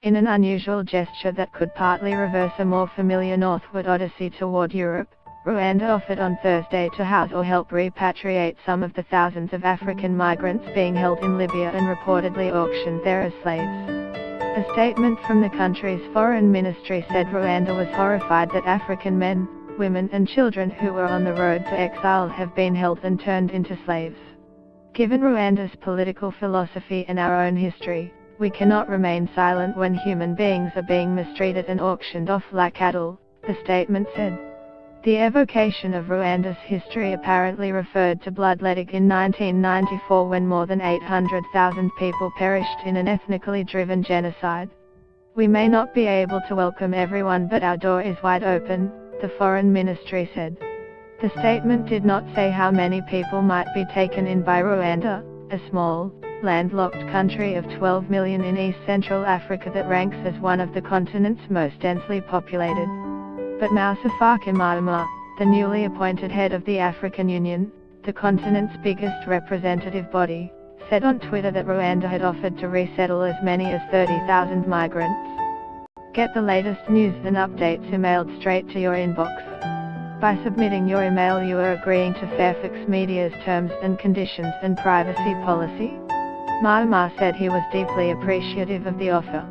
In an unusual gesture that could partly reverse a more familiar northward odyssey toward Europe, Rwanda offered on Thursday to house or help repatriate some of the thousands of African migrants being held in Libya and reportedly auctioned there as slaves. A statement from the country's foreign ministry said Rwanda was horrified that African men, women and children who were on the road to exile have been held and turned into slaves. Given Rwanda's political philosophy and our own history, we cannot remain silent when human beings are being mistreated and auctioned off like cattle, the statement said. The evocation of Rwanda's history apparently referred to bloodletting in 1994 when more than 800,000 people perished in an ethnically driven genocide. We may not be able to welcome everyone, but our door is wide open, the foreign ministry said. The statement did not say how many people might be taken in by Rwanda, a small, landlocked country of 12 million in East Central Africa that ranks as one of the continent's most densely populated. But Moussa Faki Mahamat, the newly appointed head of the African Union, the continent's biggest representative body, said on Twitter that Rwanda had offered to resettle as many as 30,000 migrants. Get the latest news and updates emailed straight to your inbox. By submitting your email, you are agreeing to Fairfax Media's terms and conditions and privacy policy. Mahamat said he was deeply appreciative of the offer.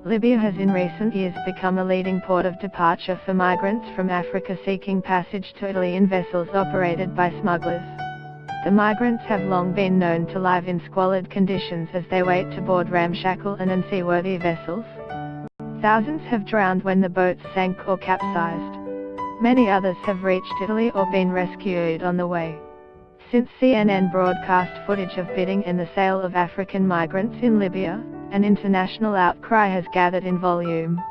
Libya has in recent years become a leading port of departure for migrants from Africa seeking passage to Italy in vessels operated by smugglers. The migrants have long been known to live in squalid conditions as they wait to board ramshackle and unseaworthy vessels. Thousands have drowned when the boats sank or capsized. Many others have reached Italy or been rescued on the way. Since CNN broadcast footage of bidding and the sale of African migrants in Libya, an international outcry has gathered in volume.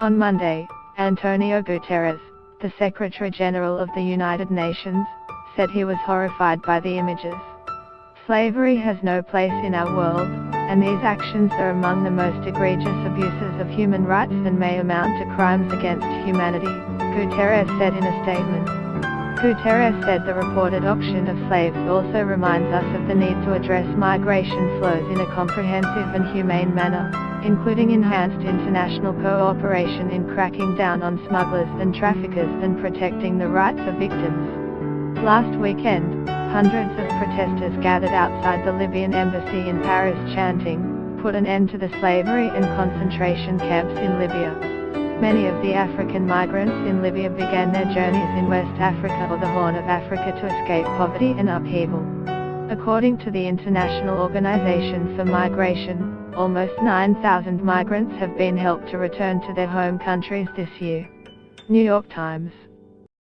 On Monday, Antonio Guterres, the Secretary General of the United Nations, said he was horrified by the images. Slavery has no place in our world, and these actions are among the most egregious abuses of human rights and may amount to crimes against humanity, Guterres said in a statement. Guterres said the reported auction of slaves also reminds us of the need to address migration flows in a comprehensive and humane manner, including enhanced international cooperation in cracking down on smugglers and traffickers and protecting the rights of victims. Last weekend, hundreds of protesters gathered outside the Libyan embassy in Paris chanting, "Put an end to the slavery and concentration camps in Libya." Many of the African migrants in Libya began their journeys in West Africa or the Horn of Africa to escape poverty and upheaval. According to the International Organization for Migration, almost 9,000 migrants have been helped to return to their home countries this year. New York Times.